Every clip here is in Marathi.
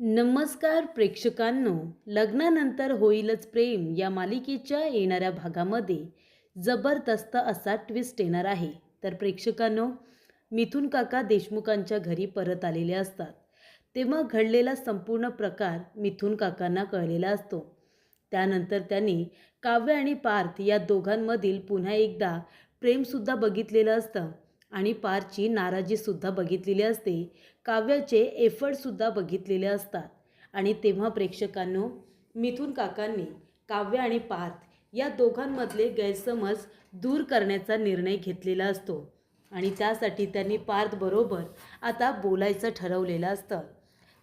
नमस्कार प्रेक्षकांनो. लग्नानंतर होईलच प्रेम या मालिकेच्या येणाऱ्या भागामध्ये जबरदस्त असा ट्विस्ट येणार आहे. तर प्रेक्षकांनो, मिथुन काका देशमुखांच्या घरी परत आलेले असतात. तेव्हा घडलेला संपूर्ण प्रकार मिथुन काकांना कळलेला असतो. त्यानंतर त्यांनी काव्य आणि पार्थ या दोघांमधील पुन्हा एकदा प्रेमसुद्धा बघितलेलं असतं आणि पार्थची नाराजीसुद्धा बघितलेली असते. काव्याचे एफर्टसुद्धा बघितलेले असतात. आणि तेव्हा प्रेक्षकांनो, मिथुन काकांनी काव्य आणि पार्थ या दोघांमधले गैरसमज दूर करण्याचा निर्णय घेतलेला असतो आणि त्यासाठी त्यांनी पार्थ बरोबर आता बोलायचं ठरवलेलं असतं.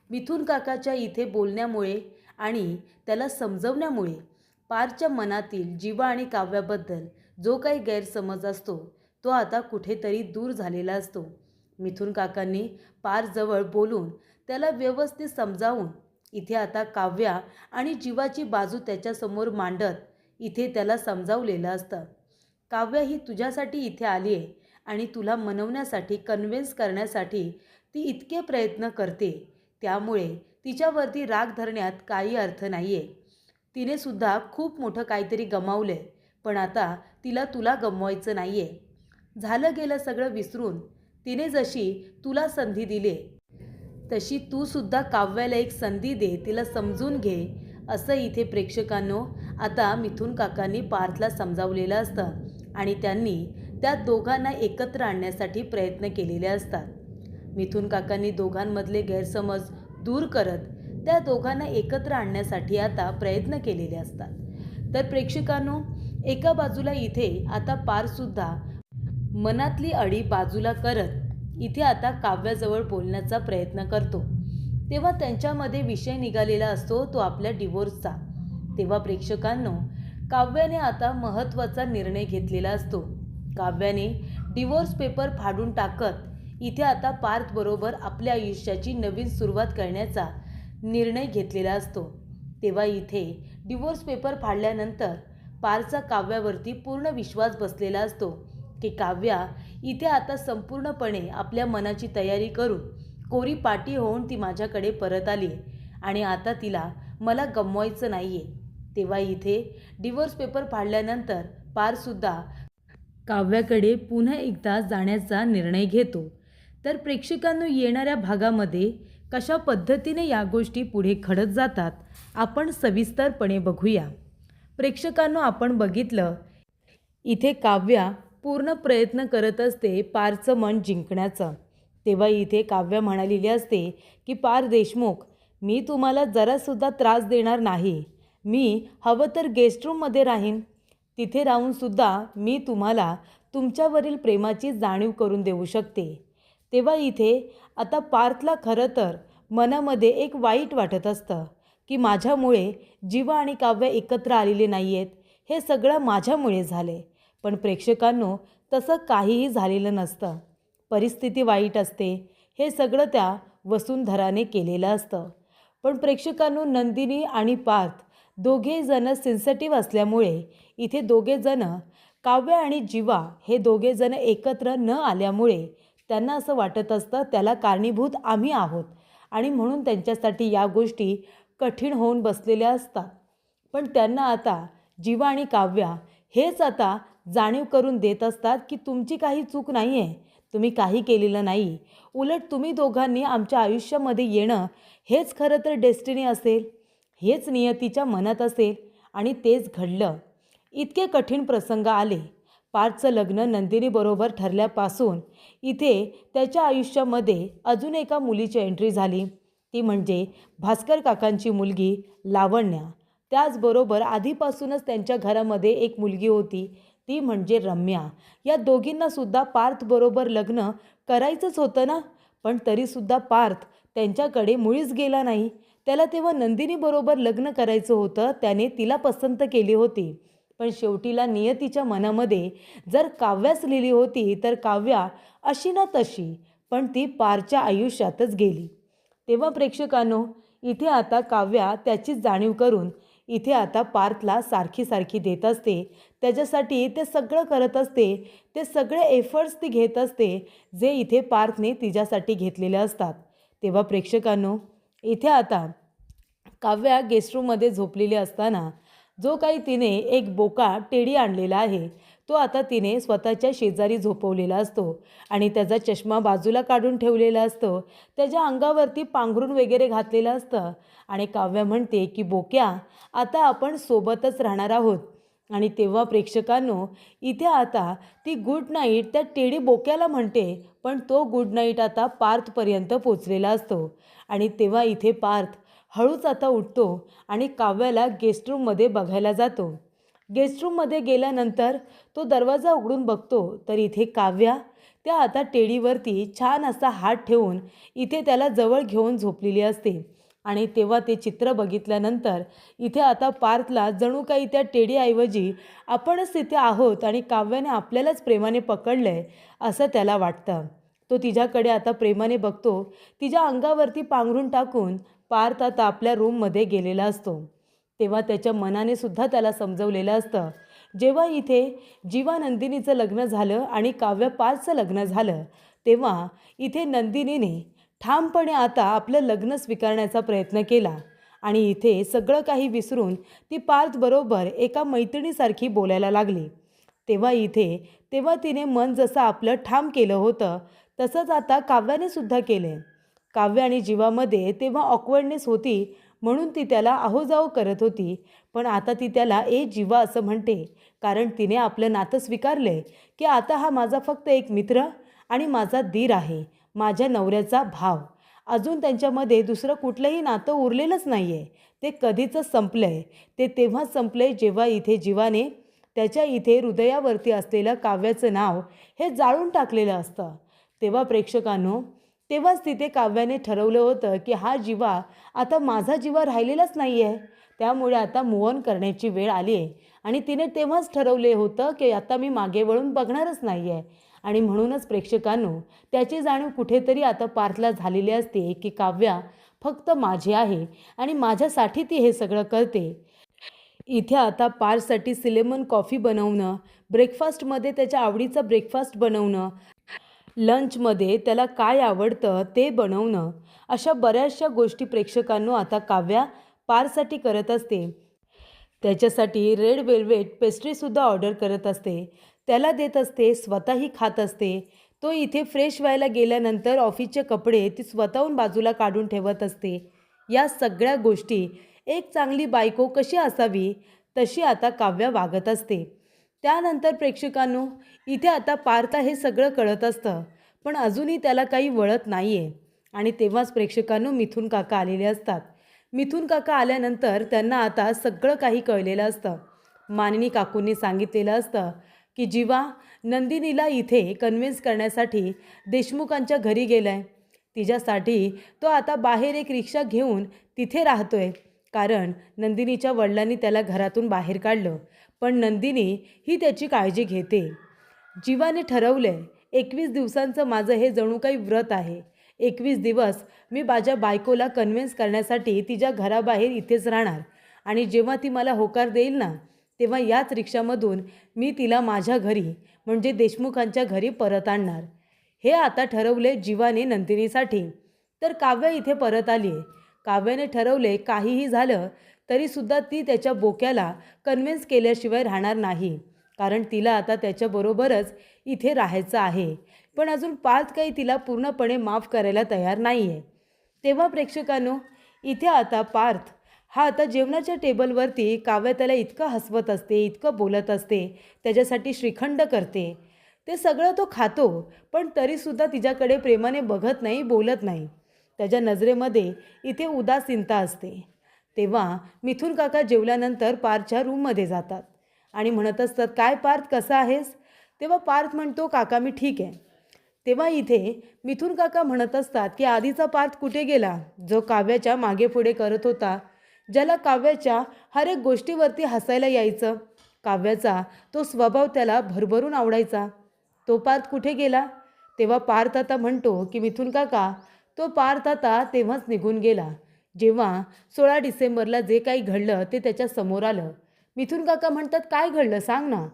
मिथुन काकाच्या इथे बोलण्यामुळे आणि त्याला समजवण्यामुळे पार्थच्या मनातील जीवा आणि काव्याबद्दल जो काही गैरसमज असतो तो आता कुठेतरी दूर झालेला असतो. मिथुन काकांनी पार्थजवळ बोलून त्याला व्यवस्थित समजावून इथे आता काव्या आणि जीवाची बाजू त्याच्यासमोर मांडत इथे त्याला समजावलेलं असतं. काव्या ही तुझ्यासाठी इथे आली आहे आणि तुला मनवण्यासाठी, कन्व्हिन्स करण्यासाठी ती इतके प्रयत्न करते, त्यामुळे तिच्यावरती राग धरण्यात काही अर्थ नाही आहे. तिने सुद्धा खूप मोठं काहीतरी गमावलं आहे, पण आता तिला तुला गमवायचं नाही आहे. झालं गेलं सगळं विसरून तिने जशी तुला संधी दिली तशी तू सुद्धा काव्याला एक संधी दे, तिला समजून घे, असं इथे प्रेक्षकांनो आता मिथुन काकांनी पार्थला समजावलेलं असतं आणि त्यांनी त्या दोघांना एकत्र आणण्यासाठी प्रयत्न केलेले असतात. मिथुन काकांनी दोघांमधले गैरसमज दूर करत त्या दोघांना एकत्र आणण्यासाठी आता प्रयत्न केलेले असतात. तर प्रेक्षकांनो, एका बाजूला इथे आता पार्थसुद्धा मनातली अडी बाजूला करत इथे आता काव्याजवळ बोलण्याचा प्रयत्न करतो. तेव्हा त्यांच्यामध्ये विषय निघालेला असतो तो आपल्या डिवोर्सचा. तेव्हा प्रेक्षकांनो, काव्याने आता महत्त्वाचा निर्णय घेतलेला असतो. काव्याने डिवोर्स पेपर फाडून टाकत इथे आता पार्थ बरोबर आपल्या आयुष्याची नवीन सुरुवात करण्याचा निर्णय घेतलेला असतो. तेव्हा इथे डिवोर्स पेपर फाडल्यानंतर पार्थचा काव्यावरती पूर्ण विश्वास बसलेला असतो की काव्या इथे आता संपूर्णपणे आपल्या मनाची तयारी करून कोरी पाटी होऊन ती माझ्याकडे परत आली आणि आता तिला मला गमवायचं नाही आहे. तेव्हा इथे डिवोर्स पेपर फाडल्यानंतर पार्थसुद्धा काव्याकडे पुन्हा एकदा जाण्याचा निर्णय घेतो. तर प्रेक्षकांनो, येणाऱ्या भागामध्ये कशा पद्धतीने या गोष्टी पुढे घडत जातात आपण सविस्तरपणे बघूया. प्रेक्षकांनो, आपण बघितलं इथे काव्या पूर्ण प्रयत्न करत असते पार्थचं मन जिंकण्याचा. तेव्हा इथे काव्या म्हणालेली असते की पार्थ देशमुख, मी तुम्हाला जरासुद्धा त्रास देणार नाही. मी हवं तर गेस्ट रूममध्ये राहीन, तिथे राहूनसुद्धा मी तुम्हाला तुमच्यावरील प्रेमाची जाणीव करून देऊ शकते. तेव्हा इथे आता पार्थला खरं तर मनामध्ये एक वाईट वाटत असतं की माझ्यामुळे जीवा आणि काव्य एकत्र आलेले नाही आहेत, हे सगळं माझ्यामुळे झाले. पण प्रेक्षकांनो, तसं काहीही झालेलं नसतं. परिस्थिती वाईट असते, हे सगळं त्या वसुंधराने केलेलं असतं. पण प्रेक्षकांनो, नंदिनी आणि पार्थ दोघेजणं सेन्सिटिव्ह असल्यामुळे इथे दोघेजणं काव्य आणि जीवा हे दोघेजणं एकत्र न आल्यामुळे त्यांना असं वाटत असतं त्याला कारणीभूत आम्ही आहोत आणि म्हणून त्यांच्यासाठी या गोष्टी कठीण होऊन बसलेल्या असतात. पण त्यांना आता जीवा आणि काव्या हेच आता जाणीव करून देत असतात की तुमची काही चूक नाही आहे, तुम्ही काही केलेलं नाही, उलट तुम्ही दोघांनी आमच्या आयुष्यामध्ये येणं हेच खरं तर डेस्टिनी असेल, हेच नियतीच्या मनात असेल आणि तेच घडलं. इतके कठीण प्रसंग आले. पार्थचं लग्न नंदिनीबरोबर ठरल्यापासून इथे त्याच्या आयुष्यामध्ये अजून एका मुलीची एंट्री झाली, ती म्हणजे भास्कर काकांची मुलगी लावण्या. त्याचबरोबर आधीपासूनच त्यांच्या घरामध्ये एक मुलगी होती, ती म्हणजे रम्या. या दोघींनासुद्धा पार्थबरोबर लग्न करायचंच होतं ना, पण तरीसुद्धा पार्थ त्यांच्याकडे मुळीच गेला नाही. त्याला तेव्हा नंदिनीबरोबर लग्न करायचं होतं, त्याने तिला पसंत केली होती. पण शेवटीला नियतीच्या मनामध्ये जर काव्याच लिहिली होती तर काव्या अशी ना तशी पण ती पारच्या आयुष्यातच गेली. तेव्हा प्रेक्षकांनो, इथे आता काव्या त्याचीच जाणीव करून इथे आता पार्थला सारखी सारखी देत असते, त्याच्यासाठी ते सगळं करत असते, ते सगळे एफर्ट्स ती घेत असते जे इथे पार्थने तिच्यासाठी घेतलेले असतात. तेव्हा प्रेक्षकांनो, इथे आता काव्या गेस्ट रूममध्ये झोपलेली असताना जो काही तिने एक बोका टेडी आणलेला आहे तो आता तिने स्वतःच्या शेजारी झोपवलेला असतो आणि त्याचा चष्मा बाजूला काढून ठेवलेला असतो. त्याच्या अंगावरती पांघरून वगैरे घातलेलं असतं आणि काव्या म्हणते की बोक्या, आता आपण सोबतच राहणार आहोत. आणि तेव्हा प्रेक्षकांनो, इथे आता ती गुड नाईट त्या टेडी बोक्याला म्हणते, पण तो गुड नाईट आता पार्थपर्यंत पोचलेला असतो. आणि तेव्हा इथे पार्थ हळूच आता उठतो आणि काव्याला गेस्ट रूममध्ये बघायला जातो. गेस्ट रूममध्ये गेल्यानंतर तो दरवाजा उघडून बघतो तर इथे काव्या त्या आता टेडीवरती छान असा हात ठेवून इथे त्याला जवळ घेऊन झोपलेली असते. आणि तेव्हा ते चित्र बघितल्यानंतर इथे आता पार्थला जणू काही त्या टेडीऐवजी आपणच तिथे आहोत आणि काव्याने आपल्यालाच प्रेमाने पकडलं आहे असं त्याला वाटतं. तो तिच्याकडे आता प्रेमाने बघतो. तिच्या अंगावरती पांघरून टाकून पार्थ आता आपल्या रूममध्ये गेलेला असतो. तेव्हा त्याच्या मनाने सुद्धा त्याला समजवलेलं असतं. जेव्हा इथे जीवा नंदिनीचं लग्न झालं आणि काव्य पार्थचं लग्न झालं तेव्हा इथे नंदिनीने ठामपणे आता आपलं लग्न स्वीकारण्याचा प्रयत्न केला आणि इथे सगळं काही विसरून ती पार्थबरोबर एका मैत्रिणीसारखी बोलायला लागली. तेव्हा तिने मन जसं आपलं ठाम केलं होतं तसंच आता काव्याने सुद्धा केले. काव्य आणि जीवामध्ये तेव्हा ऑकवर्डनेस होती म्हणून ती त्याला आहोजाओ करत होती, पण आता ती त्याला ए जीवा असं म्हणते कारण तिने आपलं नातं स्वीकारले की आता हा माझा फक्त एक मित्र आणि माझा दीर आहे, माझ्या नवऱ्याचा भाव. अजून त्यांच्यामध्ये दुसरं कुठलंही नातं उरलेलंच नाही आहे. ते कधीच संपलं आहे. ते तेव्हाच संपलं आहे जेव्हा इथे जीवाने त्याच्या इथे हृदयावरती असलेलं काव्याचं नाव हे जाळून टाकलेलं असतं. तेव्हा प्रेक्षकांनो, तेव्हाच तिथे काव्याने ठरवलं होतं की हा जीवा आता माझा जीवा राहिलेलाच नाही आहे, त्यामुळे आता मूव्ह ऑन करण्याची वेळ आली आहे. आणि तिने तेव्हाच ठरवले होतं की आता मी मागे वळून बघणारच नाही आहे. आणि म्हणूनच प्रेक्षकांनो, त्याची जाणीव कुठेतरी आता पार्थला झालेली असते की काव्या फक्त माझी आहे आणि माझ्यासाठी ती हे सगळं करते. इथे आता पार्थसाठी सिलेमन कॉफी बनवणं, ब्रेकफास्टमध्ये त्याच्या आवडीचा ब्रेकफास्ट बनवणं, लंचमध्ये त्याला काय आवडतं ते बनवणं, अशा बऱ्याचशा गोष्टी प्रेक्षकांनो आता काव्या पार्थसाठी करत असते. त्याच्यासाठी रेड वेल्वेट पेस्ट्रीसुद्धा ऑर्डर करत असते, त्याला देत असते, स्वतःही खात असते. तो इथे फ्रेश व्हायला गेल्यानंतर ऑफिसचे कपडे ती स्वतःहून बाजूला काढून ठेवत असते. या सगळ्या गोष्टी एक चांगली बायको कशी असावी तशी आता काव्या वागत असते. त्यानंतर प्रेक्षकांनो, इथे आता पार्थला हे सगळं कळत असतं, पण अजूनही त्याला काही वळत नाही आहे. आणि तेव्हाच प्रेक्षकांनो मिथून काका आलेले असतात. मिथून काका आल्यानंतर त्यांना आता सगळं काही कळलेलं असतं. मानिनी काकूंनी सांगितलेलं असतं की जीवा नंदिनीला इथे कन्व्हिन्स करण्यासाठी देशमुखांच्या घरी गेला आहे. तिच्यासाठी तो आता बाहेर एक रिक्षा घेऊन तिथे राहतोय कारण नंदिनीच्या वडिलांनी त्याला घरातून बाहेर काढलं, पण नंदिनी ही त्याची काळजी घेते. जीवाने ठरवलं आहे 21 दिवसांचं माझं हे जणू काही व्रत आहे. 21 दिवस मी माझ्या बायकोला कन्व्हिन्स करण्यासाठी तिच्या घराबाहेर इथेच राहणार आणि जेव्हा ती मला होकार देईल ना तेव्हा याच रिक्षामधून मी तिला माझ्या घरी म्हणजे देशमुखांच्या घरी परत आणणार. हे आता ठरवले जीवाने नंदिनीसाठी. तर काव्य इथे परत आली आहे. काव्याने ठरवले काहीही झालं तरीसुद्धा ती त्याच्या बोक्याला कन्व्हिन्स केल्याशिवाय राहणार नाही कारण तिला आता त्याच्याबरोबरच इथे राहायचं आहे. पण अजून पार्थ काही तिला पूर्णपणे माफ करायला तयार नाही आहे. तेव्हा प्रेक्षकांनो, इथे आता पार्थ हा आता जेवणाच्या टेबलवरती काव्य त्याला इतकं हसवत असते, इतकं बोलत असते, त्याच्यासाठी श्रीखंड करते, ते सगळं तो खातो, पण तरीसुद्धा तिच्याकडे प्रेमाने बघत नाही, बोलत नाही. त्याच्या नजरेमध्ये इथे उदासीनता असते. तेव्हा मिथून काका जेवल्यानंतर पार्थच्या रूममध्ये जातात आणि म्हणत असतात, काय पार्थ कसा आहेस? तेव्हा पार्थ म्हणतो, काका मी ठीक आहे. तेव्हा इथे मिथून काका म्हणत असतात की आधीचा पार्थ कुठे गेला, जो काव्याच्या मागे पुढे करत होता, ज्याला काव्याच्या हर एक गोष्टीवरती हसायला यायचं, काव्याचा तो स्वभाव त्याला भरभरून आवडायचा, तो पार्थ कुठे गेला? तेव्हा पार्थ आता म्हणतो की मिथून काका, तो पार्थ आता तेव्हाच निघून गेला जेव्हा 16 डिसेंबरला जे काही घडलं ते त्याच्या समोर आलं. मिथून काका म्हणतात, काय घडलं सांग ना,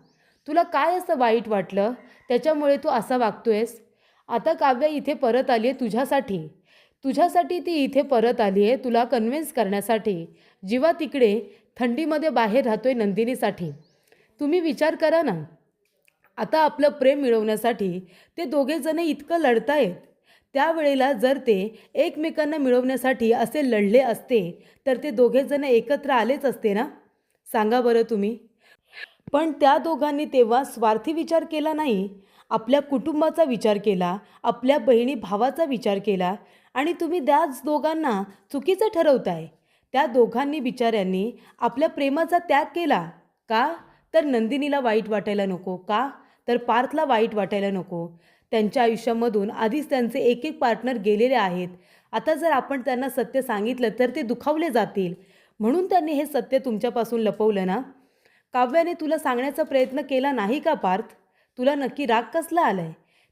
तुला काय असं वाईट वाटलं त्याच्यामुळे तू असा वागतोयस? आता काव्य इथे परत आली आहे तुझ्यासाठी. तुझ्यासाठी ती इथे परत आली आहे तुला कन्व्हिन्स करण्यासाठी. जीवा तिकडे थंडीमध्ये बाहेर राहतोय नंदिनीसाठी. तुम्ही विचार करा ना, आता आपलं प्रेम मिळवण्यासाठी ते दोघेजण इतकं लढतायत. त्यावेळेला जर ते एकमेकांना मिळवण्यासाठी असे लढले असते तर ते दोघेजण एकत्र आलेच असते ना? सांगा बरं तुम्ही. पण त्या दोघांनी तेव्हा स्वार्थी विचार केला नाही. आपल्या कुटुंबाचा विचार केला, आपल्या बहिणी भावाचा विचार केला आणि तुम्ही त्याच दोघांना चुकीचं ठरवताय. त्या दोघांनी बिचाऱ्यांनी आपल्या प्रेमाचा त्याग केला. का? तर नंदिनीला वाईट वाटायला नको. का? तर पार्थला वाईट वाटायला नको. त्यांच्या आयुष्यामधून आधीच त्यांचे एक एक पार्टनर गेलेले आहेत. आता जर आपण त्यांना सत्य सांगितलं तर ते दुखावले जातील. म्हणून त्यांनी हे सत्य तुमच्यापासून लपवलं ना? काव्याने तुला सांगण्याचा प्रयत्न केला नाही का पार्थ? तुला नक्की राग कसला आलाय?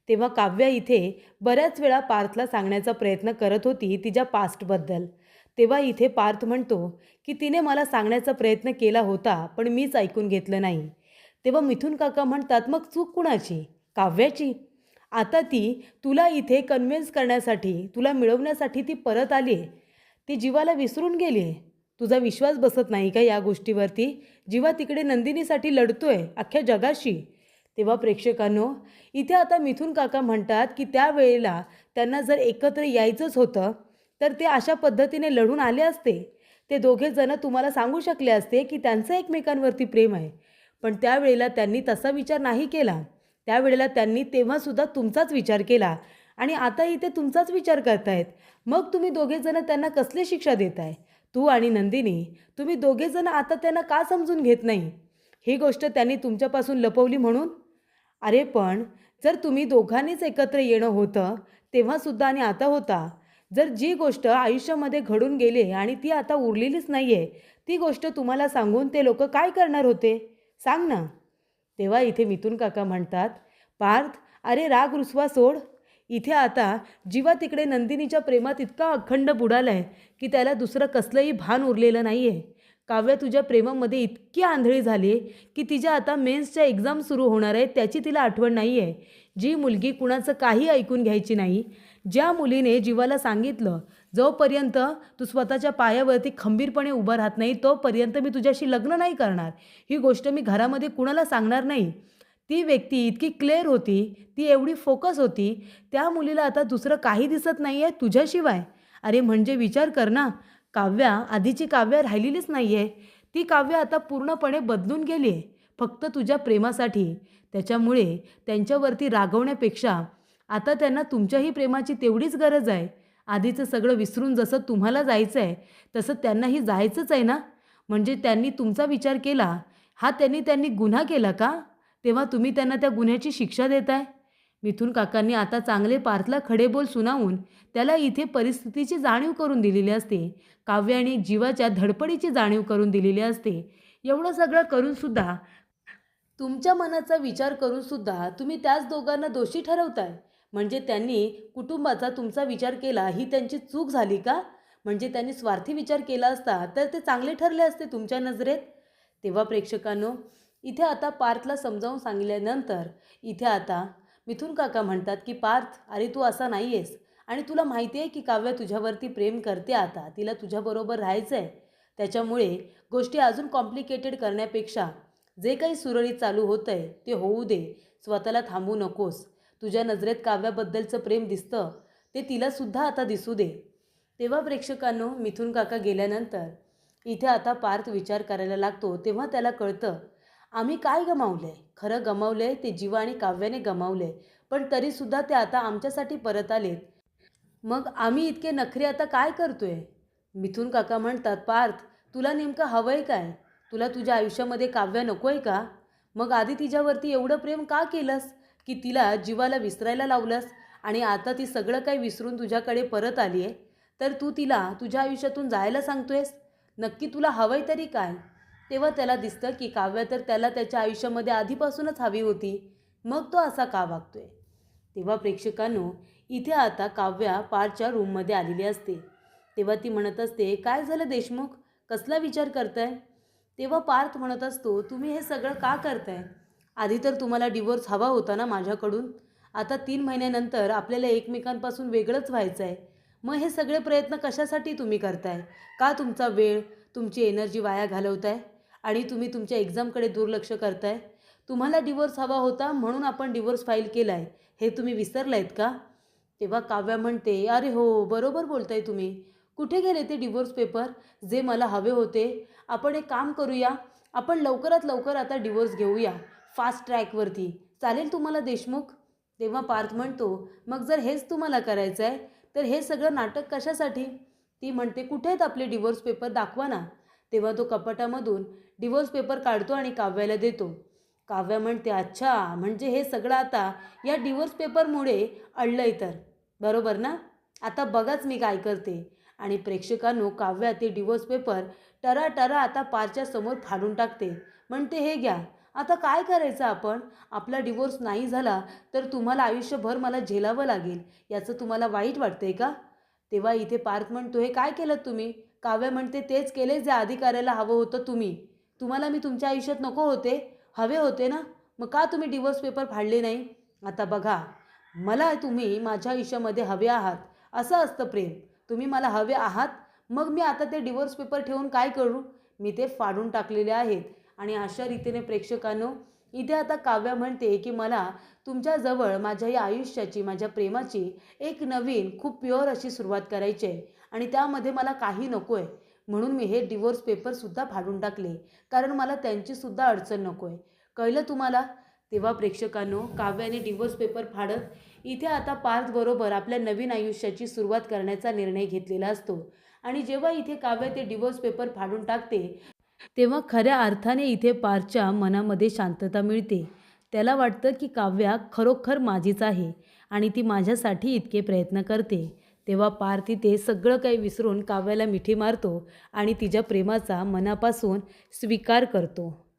तेव्हा काव्या इथे बऱ्याच वेळा पार्थला सांगण्याचा प्रयत्न करत होती तिच्या पास्टबद्दल. तेव्हा इथे पार्थ म्हणतो की तिने मला सांगण्याचा प्रयत्न केला होता पण मीच ऐकून घेतलं नाही. तेव्हा मिथुन काका म्हणतात मग चूक कुणाची? काव्याची. आता ती तुला इथे कन्व्हिन्स करण्यासाठी तुला मिळवण्यासाठी ती परत आली आहे. ती जीवाला विसरून गेली आहे. तुझा विश्वास बसत नाही का या गोष्टीवरती? जीवा तिकडे नंदिनीसाठी लढतोय अख्ख्या जगाशी. तेव्हा प्रेक्षकांनो, इथे आता मिथुन काका म्हणतात की त्यावेळेला त्यांना जर एकत्र यायचंच होतं तर ते अशा पद्धतीने लढून आले असते. ते दोघेजणं तुम्हाला सांगू शकले असते की त्यांचं एकमेकांवरती प्रेम आहे. पण त्यावेळेला त्यांनी तसा विचार नाही केला. त्यावेळेला त्यांनी तेव्हासुद्धा तुमचाच विचार केला आणि आता इथे तुमचाच विचार करतायत. मग तुम्ही दोघेजणं त्यांना कसली शिक्षा देताय? तू आणि नंदिनी, तुम्ही दोघेजणं आता त्यांना का समजून घेत नाही? ही गोष्ट त्यांनी तुमच्यापासून लपवली म्हणून? अरे पण जर तुम्ही दोघांनीच एकत्र येणं होतं तेव्हासुद्धा आणि आता होता. जर जी गोष्ट आयुष्यामध्ये घडून गेली आणि ती आता उरलेलीच नाही आहे, ती गोष्ट तुम्हाला सांगून ते लोक काय करणार होते? सांग ना. तेव्हा इथे मिथुन काका म्हणतात, पार्थ अरे राग रुसवा सोड. इथे आता जीवा तिकडे नंदिनीच्या प्रेमात इतका अखंड बुडालाय की त्याला दुसरं कसलंही भान उरलेलं नाही आहे. काव्य तुझ्या प्रेमामध्ये इतकी आंधळी झाली की तिच्या आता मेन्सच्या एक्झाम सुरू होणार आहेत त्याची तिला आठवण नाही आहे. जी मुलगी कुणाचं काही ऐकून घ्यायची नाही, ज्या मुलीने जीवाला सांगितलं जोपर्यंत तू स्वतःच्या पायावरती खंबीरपणे उभं राहत नाही तोपर्यंत मी तुझ्याशी लग्न नाही करणार, ही गोष्ट मी घरामध्ये कुणाला सांगणार नाही. ती व्यक्ती इतकी क्लिअर होती, ती एवढी फोकस होती, त्या मुलीला आता दुसरं काही दिसत नाही आहे तुझ्याशिवाय. अरे म्हणजे विचार कर ना, काव्या आधीची काव्या राहिलेलीच नाही आहे. ती काव्य आता पूर्णपणे बदलून गेली आहे फक्त तुझ्या प्रेमासाठी. त्याच्यामुळे त्यांच्यावरती रागवण्यापेक्षा आता त्यांना तुमच्याही प्रेमाची तेवढीच गरज आहे. आधीचं सगळं विसरून जसं तुम्हाला जायचं आहे तसं त्यांनाही जायचंच आहे ना. म्हणजे त्यांनी तुमचा विचार केला हा त्यांनी गुन्हा केला का? तेव्हा तुम्ही त्यांना त्या गुन्ह्याची शिक्षा देताय. मिथुन काकांनी आता चांगले पार्थला खडेबोल सुनावून त्याला इथे परिस्थितीची जाणीव करून दिलेली असते. काव्य आणि जीवाच्या धडपडीची जाणीव करून दिलेली असते. एवढं सगळं करूनसुद्धा तुमच्या मनाचा विचार करूनसुद्धा तुम्ही त्याच दोघांना दोषी ठरवताय. म्हणजे त्यांनी कुटुंबाचा तुमचा विचार केला ही त्यांची चूक झाली का? म्हणजे त्यांनी स्वार्थी विचार केला असता तर ते चांगले ठरले असते तुमच्या नजरेत. तेव्हा प्रेक्षकांनो, इथे आता पार्थला समजावून सांगितल्यानंतर इथे आता मिथुन काका म्हणतात की पार्थ अरे तू असा नाही आहेस आणि तुला माहिती आहे की काव्य तुझ्यावरती प्रेम करते, आता तिला तुझ्याबरोबर राहायचं आहे. त्याच्यामुळे गोष्टी अजून कॉम्प्लिकेटेड करण्यापेक्षा जे काही सुरळीत चालू होतं आहे ते होऊ दे. स्वतःला थांबू नकोस. तुझ्या नजरेत काव्याबद्दलचं प्रेम दिसतं ते तिलासुद्धा आता दिसू दे. तेव्हा प्रेक्षकांनो, मिथुन काका गेल्यानंतर इथे आता पार्थ विचार करायला लागतो. तेव्हा त्याला कळतं आम्ही काय गमावलं आहे. खरं गमावलं आहे ते जीवा आणि काव्याने गमावलं आहे. पण तरीसुद्धा ते आता आमच्यासाठी परत आलेत. मग आम्ही इतके नखरे आता काय करतोय? मिथुन काका म्हणतात, पार्थ तुला नेमकं हवं आहे काय? तुला तुझ्या आयुष्यामध्ये काव्य नको आहे का? मग आधी तिच्यावरती एवढं प्रेम का केलंस की तिला जीवाला विसरायला लावलंस आणि आता ती सगळं काही विसरून तुझ्याकडे परत आली आहे तर तू तिला तुझ्या आयुष्यातून जायला सांगतोयस? नक्की तुला हवं आहे तरी काय? तेव्हा त्याला दिसतं की काव्य तर त्याला त्याच्या आयुष्यामध्ये आधीपासूनच हवी होती. मग तो असा का वागतोय? तेव्हा प्रेक्षकांनो, इथे आता काव्या पार्थच्या रूममध्ये आलेली असते. तेव्हा ती म्हणत असते, काय झालं देशमुख, कसला विचार करताय? तेव्हा पार्थ म्हणत असतो, तुम्ही हे सगळं का करताय? आधी तर तुम्हाला डिवोर्स हवा होता ना माझ्याकडून. आता 3 महिन्यानंतर आपल्याला एकमेकांपासून वेगळंच व्हायचं आहे. मग हे सगळे प्रयत्न कशासाठी तुम्ही करताय? का तुमचा वेळ, तुमची एनर्जी वाया घालवताय आणि तुम्ही तुमच्या एक्झामकडे दुर्लक्ष करताय? तुम्हाला डिवोर्स हवा होता म्हणून आपण डिवोर्स फाईल केला आहे, हे तुम्ही विसरलायत का? तेव्हा काव्या म्हणते, "अरे हो, बरोबर बोलताय तुम्ही. कुठे गेले ते डिवोर्स पेपर जे मला हवे होते? आपण एक काम करूया, आपण लवकरात लवकर आता डिवोर्स घेऊया, फास्ट ट्रॅकवरती. चालेल तुम्हाला देशमुख?" तेव्हा पार्थ म्हणतो, "मग जर हेच तुम्हाला करायचं आहे, तर हे सगळं नाटक कशासाठी?" ती म्हणते, "कुठे आहेत आपले डिवोर्स पेपर दाखवा ना." तेव्हा तो कपाटामधून डिवोर्स पेपर काढतो आणि काव्याला देतो. काव्या म्हणते, "अच्छा, म्हणजे हे सगळं आता या डिवोर्स पेपरमुळे अडलंय तर. बरोबर ना? आता बघाच मी काय करते." आणि प्रेक्षकांनो, काव्या ते डिवोर्स पेपर टराटरा आता पारच्या समोर फाडून टाकते. म्हणते, "हे घ्या. आता काय करायचं आपण? आपला डिवोर्स नाही झाला तर तुम्हाला आयुष्यभर मला झेलावं लागेल. याचं तुम्हाला वाईट वाटतंय का?" तेव्हा इथे पार्थ म्हणतो, "हे काय केलंत तुम्ही?" काव्या म्हणते, "तेच केले जे आधी करायला हवं होतं तुम्ही. तुम्हाला मी तुमच्या आयुष्यात नको होते? हवे होते ना? मग का तुम्ही डिवोर्स पेपर फाडले नाही? आता बघा, मला तुम्ही माझ्या आयुष्यामध्ये हवे आहात, असं असतं प्रेम. तुम्ही मला हवे आहात, मग मी आता ते डिवोर्स पेपर ठेवून काय करू? मी ते फाडून टाकलेले आहेत." आणि अशा रीतीने प्रेक्षकांनो, इथे आता काव्या म्हणते की मला तुमच्याजवळ माझ्या या आयुष्याची, माझ्या प्रेमाची एक नवीन खूप प्युअर अशी सुरुवात करायची आहे आणि त्यामध्ये मला काही नको आहे. म्हणून मी हे डिवोर्स पेपरसुद्धा फाडून टाकले, कारण मला त्यांचीसुद्धा अडचण नको आहे. कळलं तुम्हाला? तेव्हा प्रेक्षकांनो, काव्याने डिवोर्स पेपर फाडत इथे आता पार्थबरोबर आपल्या नवीन आयुष्याची सुरुवात करण्याचा निर्णय घेतलेला असतो. आणि जेव्हा इथे काव्य ते डिवोर्स पेपर फाडून टाकते, तेव्हा खऱ्या अर्थाने इथे पार्थच्या मनामध्ये शांतता मिळते. त्याला वाटतं की काव्या खरोखर माझीच आहे आणि ती माझ्यासाठी इतके प्रयत्न करते. तेव्हा पार्थ इथे सगळं काही विसरून काव्याला मिठी मारतो आणि तिच्या प्रेमाचा मनापासून स्वीकार करतो.